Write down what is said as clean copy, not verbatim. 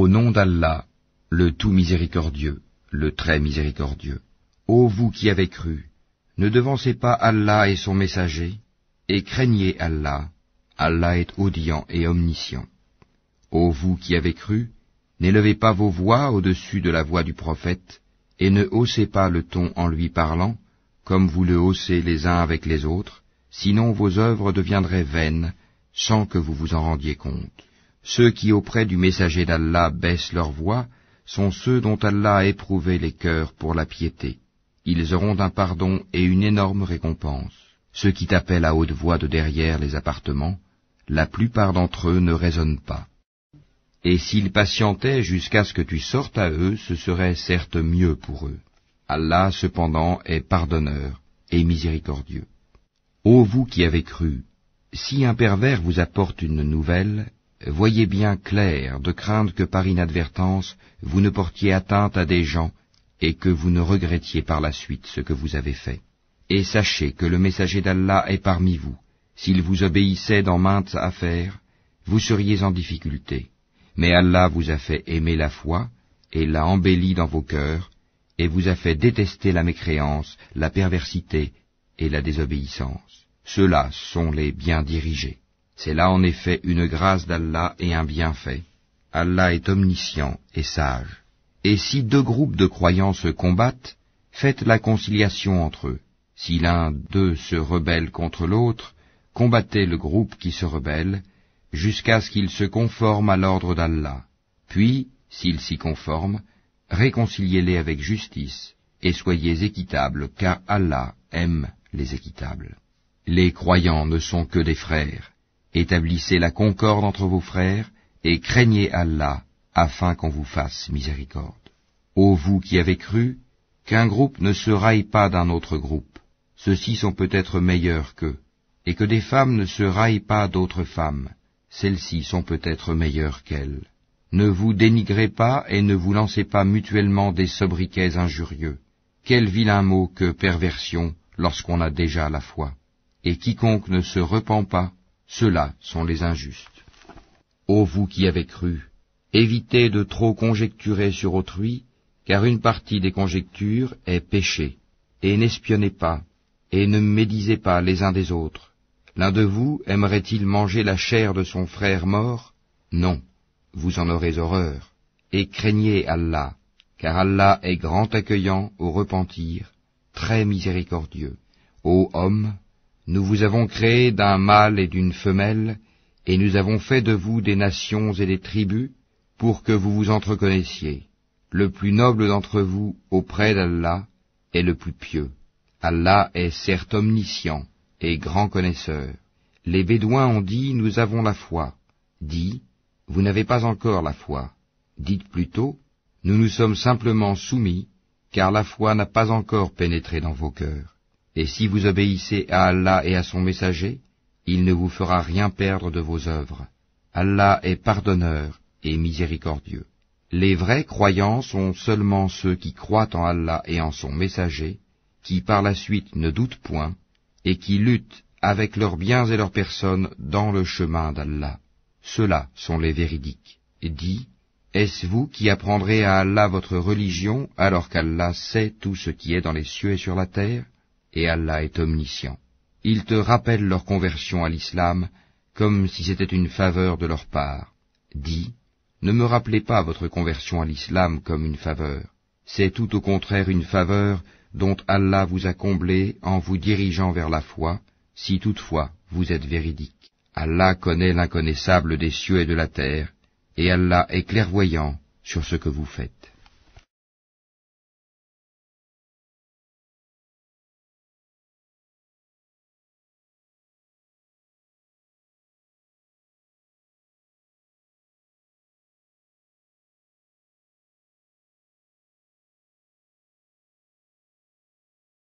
Au nom d'Allah, le tout miséricordieux, le très miséricordieux. Ô vous qui avez cru, ne devancez pas Allah et son messager, et craignez Allah. Allah est audient et omniscient. Ô vous qui avez cru, n'élevez pas vos voix au-dessus de la voix du prophète, et ne haussez pas le ton en lui parlant, comme vous le haussez les uns avec les autres, sinon vos œuvres deviendraient vaines, sans que vous vous en rendiez compte. Ceux qui auprès du messager d'Allah baissent leur voix sont ceux dont Allah a éprouvé les cœurs pour la piété. Ils auront un pardon et une énorme récompense. Ceux qui t'appellent à haute voix de derrière les appartements, la plupart d'entre eux ne raisonnent pas. Et s'ils patientaient jusqu'à ce que tu sortes à eux, ce serait certes mieux pour eux. Allah, cependant, est pardonneur et miséricordieux. Ô vous qui avez cru, si un pervers vous apporte une nouvelle, voyez bien clair de craindre que par inadvertance vous ne portiez atteinte à des gens et que vous ne regrettiez par la suite ce que vous avez fait. Et sachez que le messager d'Allah est parmi vous. S'il vous obéissait dans maintes affaires, vous seriez en difficulté. Mais Allah vous a fait aimer la foi et l'a embellie dans vos cœurs, et vous a fait détester la mécréance, la perversité et la désobéissance. Ceux-là sont les bien dirigés. C'est là en effet une grâce d'Allah et un bienfait. Allah est omniscient et sage. Et si deux groupes de croyants se combattent, faites la conciliation entre eux. Si l'un d'eux se rebelle contre l'autre, combattez le groupe qui se rebelle, jusqu'à ce qu'il se conforme à l'ordre d'Allah. Puis, s'il s'y conforme, réconciliez-les avec justice, et soyez équitables, car Allah aime les équitables. Les croyants ne sont que des frères. Établissez la concorde entre vos frères, et craignez Allah, afin qu'on vous fasse miséricorde. Ô vous qui avez cru, qu'un groupe ne se raille pas d'un autre groupe, ceux-ci sont peut-être meilleurs qu'eux, et que des femmes ne se raillent pas d'autres femmes, celles-ci sont peut-être meilleures qu'elles. Ne vous dénigrez pas et ne vous lancez pas mutuellement des sobriquets injurieux. Quel vilain mot que perversion lorsqu'on a déjà la foi. Et quiconque ne se repent pas, ceux-là sont les injustes. Ô vous qui avez cru, évitez de trop conjecturer sur autrui, car une partie des conjectures est péché. Et n'espionnez pas, et ne médisez pas les uns des autres. L'un de vous aimerait-il manger la chair de son frère mort? Non, vous en aurez horreur. Et craignez Allah, car Allah est grand accueillant au repentir, très miséricordieux. Ô homme, nous vous avons créé d'un mâle et d'une femelle, et nous avons fait de vous des nations et des tribus, pour que vous vous entreconnaissiez. Le plus noble d'entre vous auprès d'Allah est le plus pieux. Allah est certes omniscient et grand connaisseur. Les Bédouins ont dit, nous avons la foi. Dis, vous n'avez pas encore la foi. Dites plutôt, nous nous sommes simplement soumis, car la foi n'a pas encore pénétré dans vos cœurs. Et si vous obéissez à Allah et à son messager, il ne vous fera rien perdre de vos œuvres. Allah est pardonneur et miséricordieux. Les vrais croyants sont seulement ceux qui croient en Allah et en son messager, qui par la suite ne doutent point, et qui luttent avec leurs biens et leurs personnes dans le chemin d'Allah. Ceux-là sont les véridiques. Et dis, est-ce vous qui apprendrez à Allah votre religion, alors qu'Allah sait tout ce qui est dans les cieux et sur la terre? Et Allah est omniscient. Ils te rappellent leur conversion à l'islam, comme si c'était une faveur de leur part. Dis, ne me rappelez pas votre conversion à l'islam comme une faveur. C'est tout au contraire une faveur dont Allah vous a comblé en vous dirigeant vers la foi, si toutefois vous êtes véridique. Allah connaît l'inconnaissable des cieux et de la terre, et Allah est clairvoyant sur ce que vous faites.